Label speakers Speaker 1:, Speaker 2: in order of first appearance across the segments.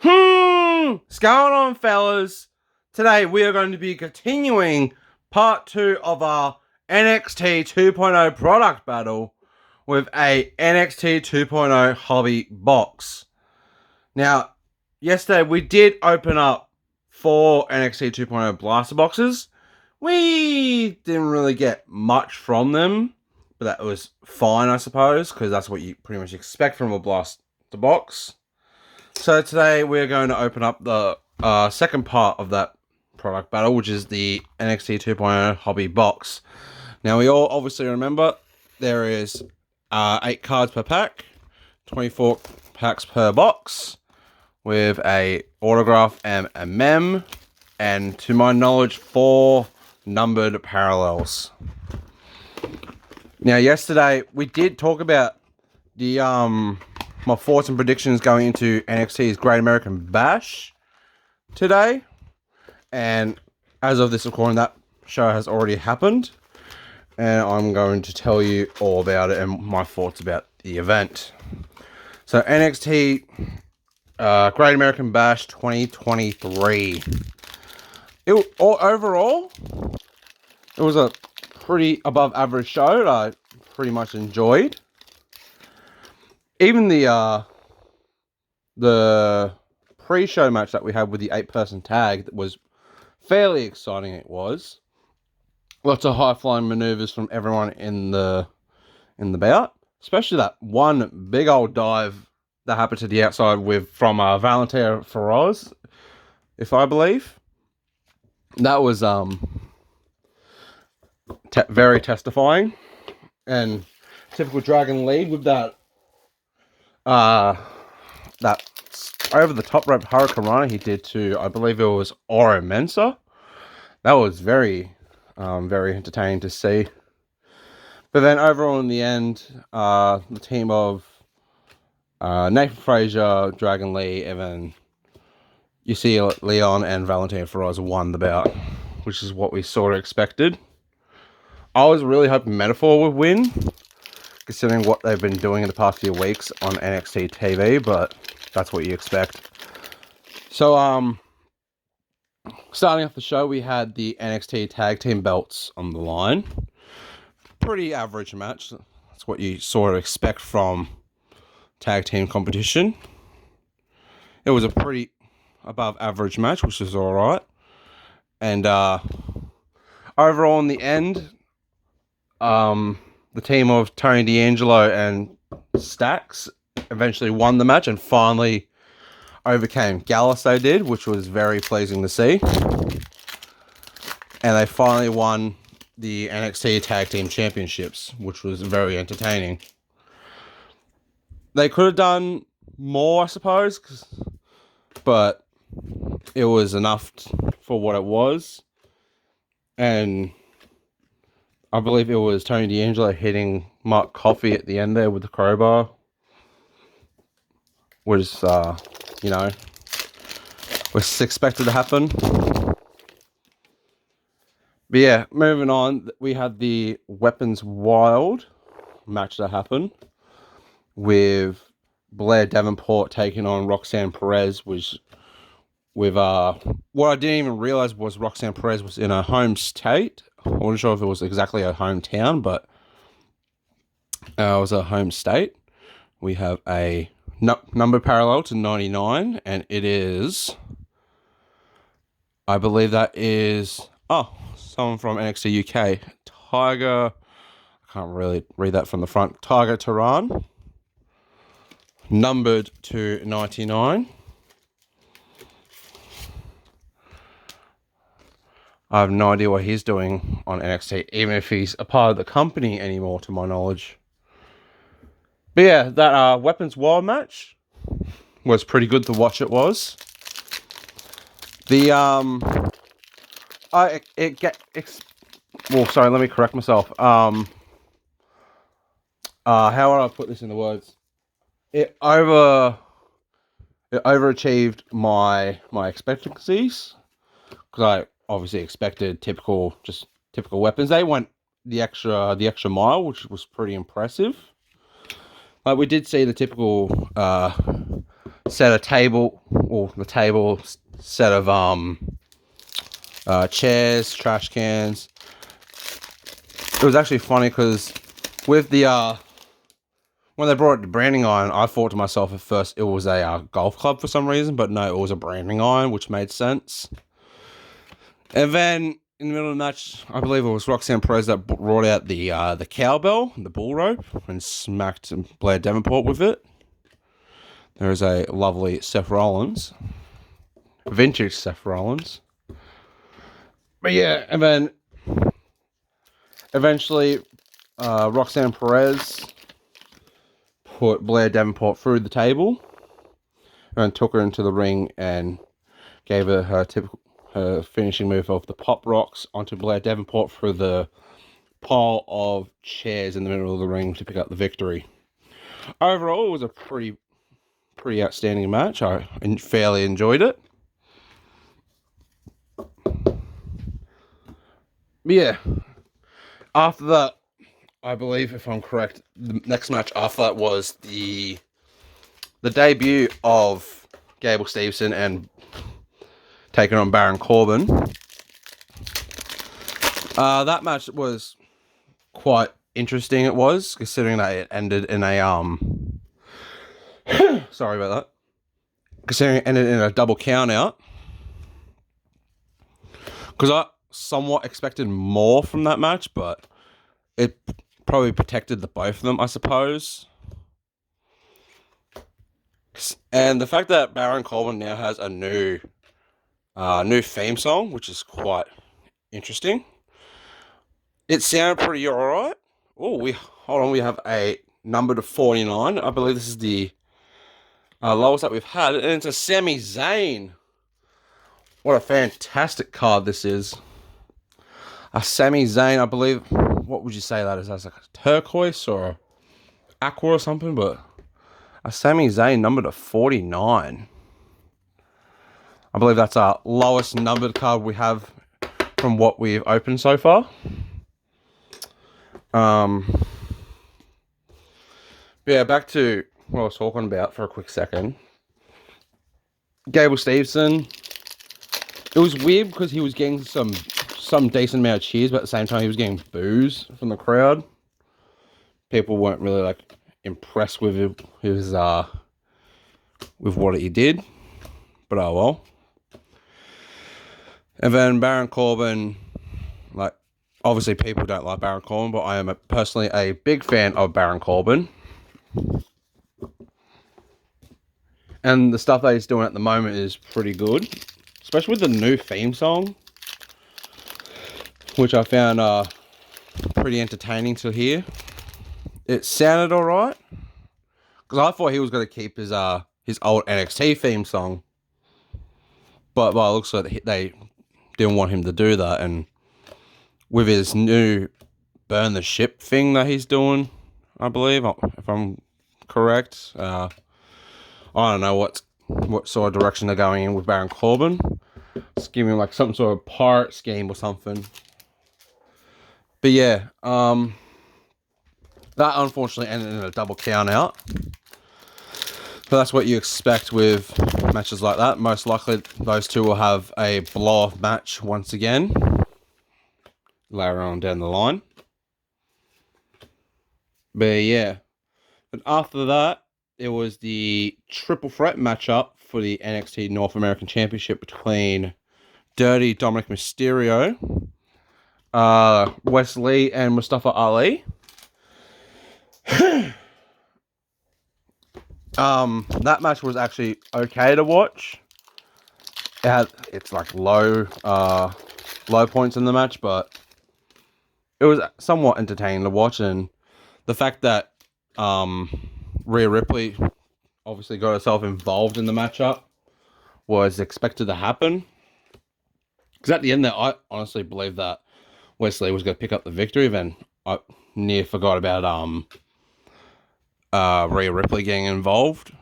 Speaker 1: What's going on, fellas? Today we are going to be continuing part 2 of our NXT 2.0 product battle with a NXT 2.0 hobby box. Now, yesterday we did open up 4 NXT 2.0 blaster boxes. We didn't really get much from them, but that was fine, I suppose, because that's what you pretty much expect from a blaster box. So today we're going to open up the second part of that product battle, which is the NXT 2.0 hobby box. Now we all obviously remember there is 8 cards per pack, 24 packs per box, with a autograph and a mem, and to my knowledge 4 numbered parallels. Now yesterday we did talk about the my thoughts and predictions going into NXT's Great American Bash today. And as of this recording, that show has already happened. And I'm going to tell you all about it and my thoughts about the event. So NXT Great American Bash 2023. Overall, it was a pretty above average show that I pretty much enjoyed. Even the pre-show match that we had with the 8-person tag that was fairly exciting. It was lots of high-flying maneuvers from everyone in the bout, especially that one big old dive that happened to the outside from Valentina Feroz, if I believe. That was very testifying, and typical Dragon lead with that over the top rope Hurricanrana he did to, I believe it was Oro Mensah. That was very entertaining to see. But then overall in the end, the team of Nathan Frazier, Dragon Lee, and then you see Leon and Valentina Feroz won the bout, which is what we sort of expected. I was really hoping Metaphor would win, considering what they've been doing in the past few weeks on NXT TV, but that's what you expect. So, starting off the show, we had the NXT Tag Team belts on the line. Pretty average match. That's what you sort of expect from tag team competition. It was a pretty above average match, which is alright. And overall in the end, the team of Tony D'Angelo and Stax eventually won the match and finally overcame Gallus. They did, which was very pleasing to see. And they finally won the NXT Tag Team Championships, which was very entertaining. They could have done more, I suppose, but it was enough for what it was. And I believe it was Tony D'Angelo hitting Mark Coffey at the end there with the crowbar. Was, was expected to happen. But yeah, moving on, we had the Weapons Wild match that happened with Blair Davenport taking on Roxanne Perez, which with what I didn't even realize was Roxanne Perez was in her home state. I wasn't sure if it was exactly her hometown, but it was her home state. We have a number parallel to 99, and it is, I believe that is, someone from NXT UK, Tiger, I can't really read that from the front, Tiger Tehran, numbered to 99. I have no idea what he's doing on NXT, even if he's a part of the company anymore, to my knowledge. But yeah, that Weapons Wild match was pretty good to watch. It was. The sorry, let me correct myself. How would I put this in the words? It overachieved my expectancies, because I obviously expected typical weapons. They went the extra mile, which was pretty impressive. We did see the typical set of table, or the table set of chairs, trash cans. It was actually funny because with the when they brought the branding iron, I thought to myself at first it was a golf club for some reason, but no, it was a branding iron, which made sense. And then in the middle of the match, I believe it was Roxanne Perez that brought out the cowbell, the bull rope, and smacked Blair Davenport with it. There's a lovely Seth Rollins, vintage Seth Rollins. But yeah, and then eventually Roxanne Perez put Blair Davenport through the table and took her into the ring and gave her her finishing move of the pop rocks onto Blair Davenport through the pile of chairs in the middle of the ring to pick up the victory. Overall, it was a pretty outstanding match. I fairly enjoyed it. But yeah, after that, I believe, if I'm correct, the next match after that was the debut of Gable Steveson and taking on Baron Corbin. That match was quite interesting. It was, considering that it ended in a sorry about that. Considering it ended in a double count out, because I somewhat expected more from that match, but it probably protected the both of them, I suppose. And the fact that Baron Corbin now has a new theme song, which is quite interesting. It sounded pretty alright. Oh, we have a number to 49. I believe this is the lowest that we've had, and it's a Sami Zayn. What a fantastic card this is. A Sami Zayn, I believe. What would you say that is? That's like a turquoise or aqua or something, but a Sami Zayn number to 49. I believe that's our lowest numbered card we have from what we've opened so far. Yeah, back to what I was talking about for a quick second. Gable Steveson. It was weird because he was getting some decent amount of cheers, but at the same time he was getting boos from the crowd. People weren't really like impressed with his with what he did, but oh well. And then Baron Corbin, like, obviously people don't like Baron Corbin, but I am personally a big fan of Baron Corbin. And the stuff that he's doing at the moment is pretty good, especially with the new theme song, which I found pretty entertaining to hear. It sounded alright, because I thought he was going to keep his old NXT theme song, but it looks like they didn't want him to do that, and with his new Burn the Ship thing that he's doing, I believe, if I'm correct, I don't know what sort of direction they're going in with Baron Corbin. Just giving him like some sort of pirate scheme or something. But yeah, that unfortunately ended in a double count out. But that's what you expect with matches like that. Most likely those two will have a blow-off match once again later on down the line. But yeah, but after that, it was the triple threat matchup for the NXT North American Championship between Dirty Dominic Mysterio, Wes Lee, and Mustafa Ali. That match was actually okay to watch. It's like low points in the match, but it was somewhat entertaining to watch. And the fact that Rhea Ripley obviously got herself involved in the matchup was expected to happen. Because at the end there, I honestly believed that Wesley was going to pick up the victory. Then I near forgot about Rhea Ripley getting involved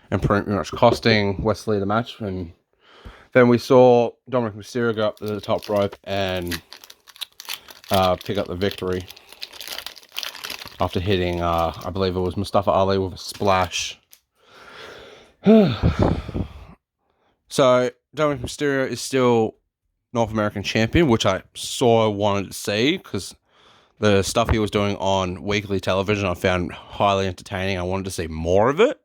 Speaker 1: and pretty much costing Wesley the match. And then we saw Dominic Mysterio go up to the top rope and pick up the victory after hitting, I believe it was Mustafa Ali with a splash. So, Dominic Mysterio is still North American champion, which I wanted to see because the stuff he was doing on weekly television I found highly entertaining. I wanted to see more of it.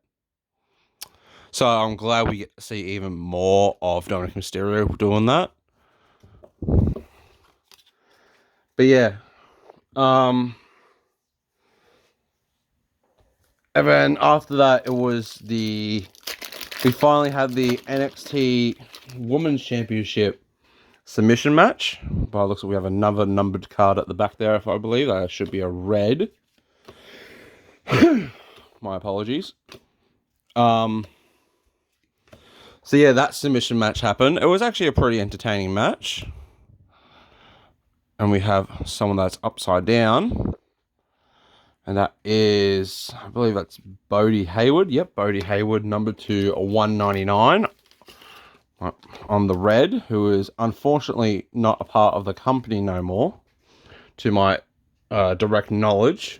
Speaker 1: So I'm glad we get to see even more of Dominic Mysterio doing that. But yeah. And then after that, we finally had the NXT Women's Championship submission match. By the looks like we have another numbered card at the back there, if I believe. That should be a red. My apologies. So yeah, that submission match happened. It was actually a pretty entertaining match. And we have someone that's upside down. And that is, I believe that's Bodie Hayward. Yep, Bodie Hayward, number 2, 199. On the red, who is unfortunately not a part of the company no more, to my direct knowledge.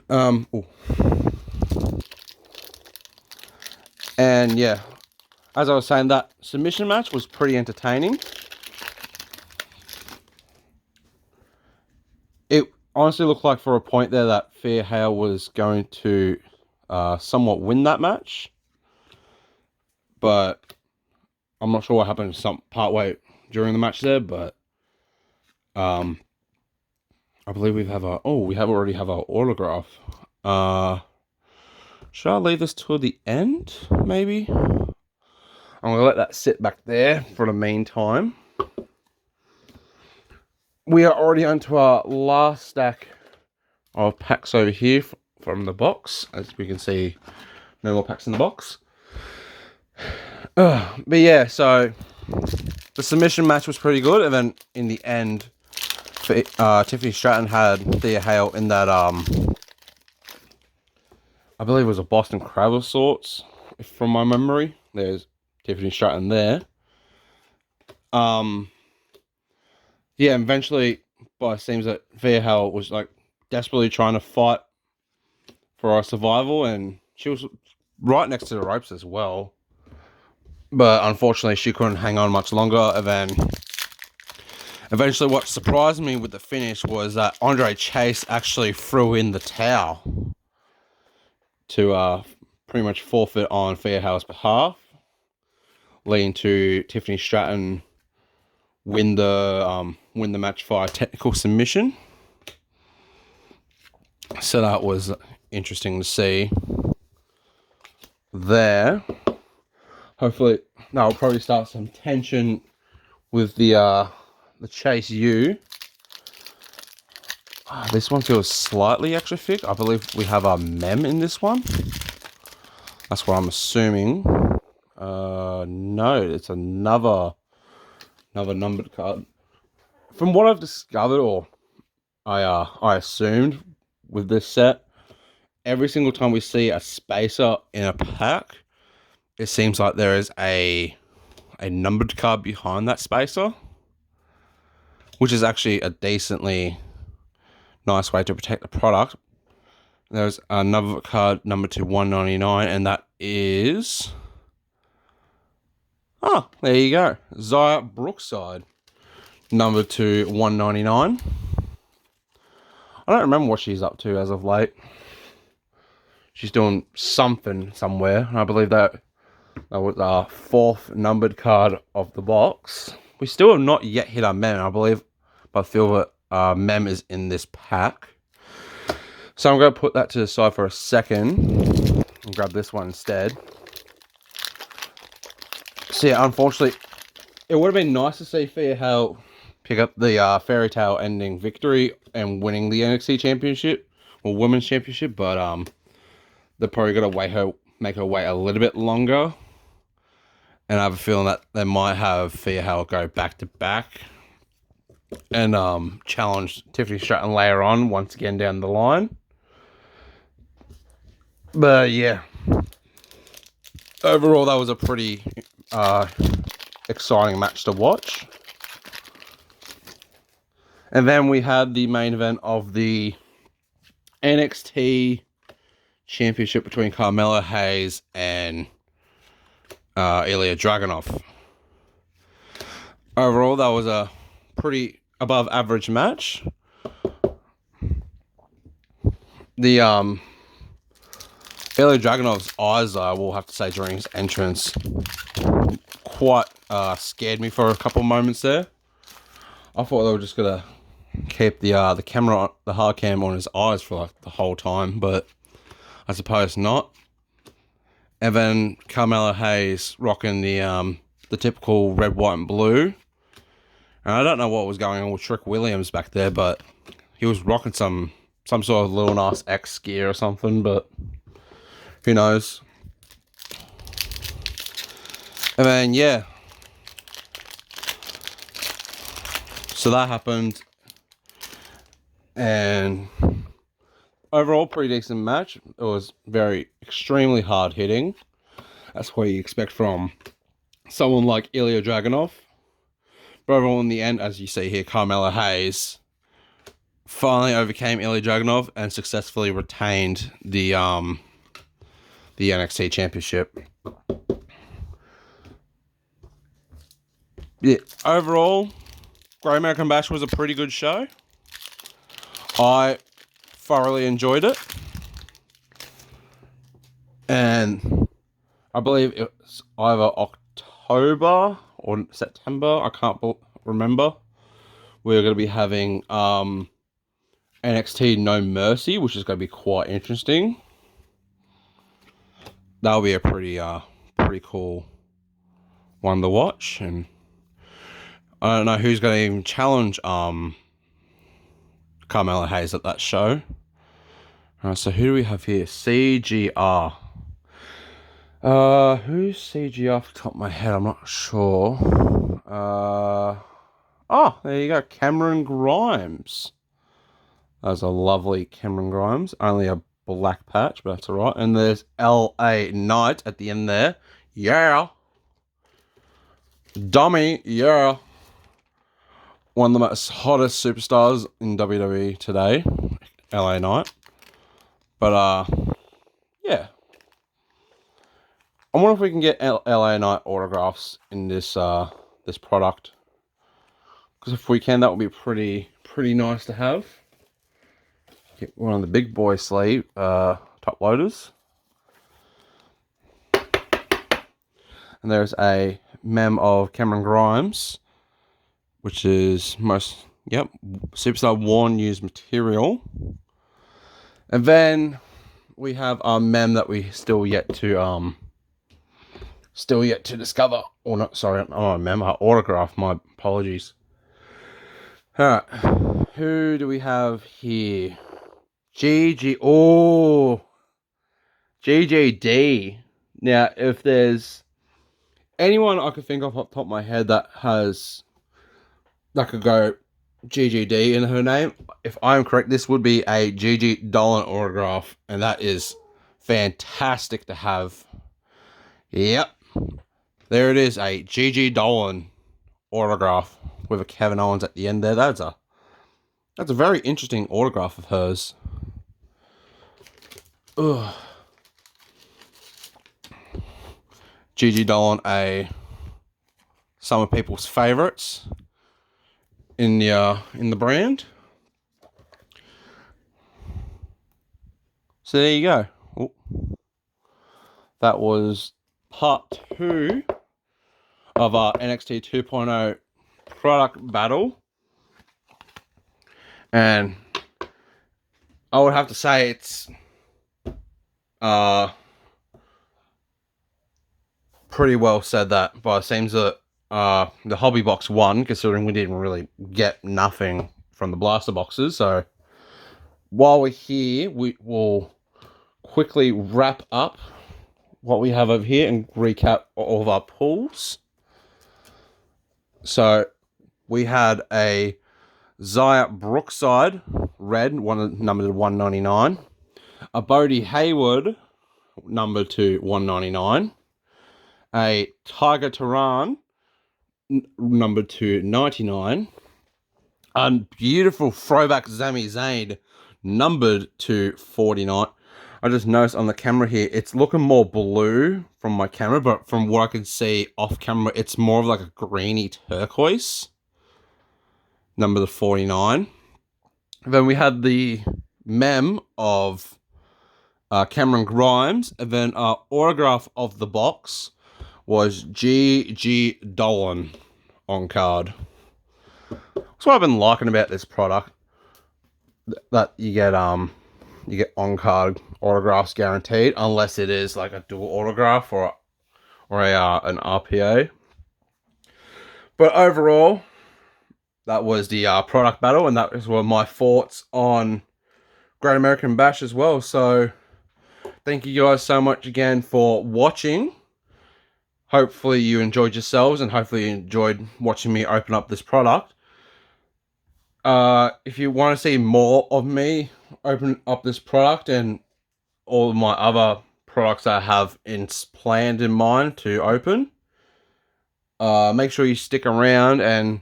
Speaker 1: And yeah, as I was saying, that submission match was pretty entertaining. It honestly looked like for a point there that Thea Hale was going to somewhat win that match. But I'm not sure what happened some partway during the match there, but I believe we already have our autograph. Should I leave this till the end, maybe? I'm gonna let that sit back there for the meantime. We are already onto our last stack of packs over here from the box. As we can see, no more packs in the box. But yeah, so the submission match was pretty good, and then in the end, Tiffany Stratton had Thea Hale in that I believe it was a Boston Crab of sorts, from my memory. There's Tiffany Stratton there. Yeah, eventually, but it seems that Thea Hale was like desperately trying to fight for our survival, and she was right next to the ropes as well. But unfortunately, she couldn't hang on much longer. And then eventually, what surprised me with the finish was that Andre Chase actually threw in the towel to pretty much forfeit on Thea Hale's behalf, leading to Tiffany Stratton win the match via technical submission. So that was interesting to see there. Hopefully that'll probably start some tension with the Chase U. This one feels slightly extra thick. I believe we have a mem in this one. That's what I'm assuming. No, it's another numbered card. From what I've discovered, or I assumed with this set, every single time we see a spacer in a pack, it seems like there is a numbered card behind that spacer, which is actually a decently nice way to protect the product. There's another card, number 2, 199, and that is... Oh, there you go. Xia Brookside, number 2, 199. I don't remember what she's up to as of late. She's doing something somewhere. I believe that was our 4th numbered card of the box. We still have not yet hit our mem, I believe. But I feel that mem is in this pack. So I'm going to put that to the side for a second and grab this one instead. So yeah, unfortunately, it would have been nice to see Thea Hale pick up the fairy tale ending victory and winning the NXT Championship, or Women's Championship, but they're probably going to make her wait a little bit longer. And I have a feeling that they might have Thea Hale go back to back and challenge Tiffany Stratton later on, once again down the line. But yeah, overall that was a pretty exciting match to watch. And then we had the main event of the NXT Championship between Carmelo Hayes and Ilya Dragunov. Overall, that was a pretty above average match. The Ilya Dragunov's eyes, I will have to say, during his entrance, quite scared me for a couple of moments there. I thought they were just gonna keep the camera, the hard cam, on his eyes for like the whole time, but I suppose not. And then Carmelo Hayes rocking the typical red, white, and blue. And I don't know what was going on with Trick Williams back there, but he was rocking some sort of Lil Nas X gear or something, but who knows. And then, yeah. So that happened. And overall, pretty decent match. It was extremely hard hitting. That's what you expect from someone like Ilya Dragunov. But overall, in the end, as you see here, Carmelo Hayes finally overcame Ilya Dragunov and successfully retained the NXT Championship. Yeah, overall, Great American Bash was a pretty good show. I thoroughly enjoyed it. And I believe it's either October or September, I can't remember. We're going to be having NXT No Mercy, which is going to be quite interesting. That'll be a pretty cool one to watch. And I don't know who's going to even challenge Carmelo Hayes at that show. So who do we have here? CGR. Who's CGR off the top of my head? I'm not sure. Oh, there you go. Cameron Grimes. That was a lovely Cameron Grimes. Only a black patch, but that's alright. And there's LA Knight at the end there. Yeah. Dummy. Yeah. One of the most hottest superstars in WWE today. LA Knight. But, yeah. I wonder if we can get LA Knight autographs in this this product. Because if we can, that would be pretty nice to have. Get one of the big boy sleeve top loaders. And there's a mem of Cameron Grimes, which is superstar worn used material. And then we have our mem that we still yet to discover. Or not, sorry, not a mem, our autograph, my apologies. Alright, who do we have here? GGD. Now, if there's anyone I could think of off the top of my head that could go GGD in her name, if I'm correct, this would be a Gigi Dolan autograph, and that is fantastic to have. Yep, there it is, a Gigi Dolan autograph with a Kevin Owens at the end there. That's a very interesting autograph of hers. Ugh. Gigi Dolan, some of people's favorites in the brand. So there you go. Ooh. That was part 2 of our NXT 2.0 product battle. And I would have to say it's pretty well said that, but it seems that the hobby box won, considering we didn't really get nothing from the blaster boxes. So while we're here, we will quickly wrap up what we have over here and recap all of our pulls. So we had a Zaya Brookside red, numbered 199. A Bodie Hayward, numbered to 199. A Tiger Tehran, numbered to 99. A beautiful throwback Sami Zayn, numbered to 49. I just noticed on the camera here, it's looking more blue from my camera, but from what I can see off camera, it's more of like a greeny turquoise. Number the 49. Then we had the mem of Cameron Grimes, and then our autograph of the box was G.G. Dolan on card. That's what I've been liking about this product, that you get on card autographs guaranteed, unless it is like a dual autograph or an RPA. But overall, that was the product battle, and that were my thoughts on Great American Bash as well. So thank you guys so much again for watching. Hopefully you enjoyed yourselves, and hopefully you enjoyed watching me open up this product. If you want to see more of me open up this product and all of my other products I have planned in mind to open, make sure you stick around, and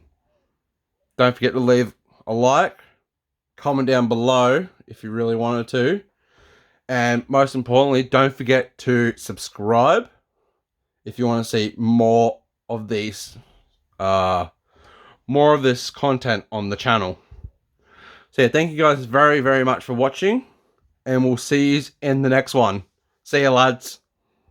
Speaker 1: don't forget to leave a like, comment down below if you really wanted to, and most importantly, don't forget to subscribe if you want to see more of these, more of this content on the channel. So yeah, thank you guys very, very much for watching, and we'll see you in the next one. See you, lads.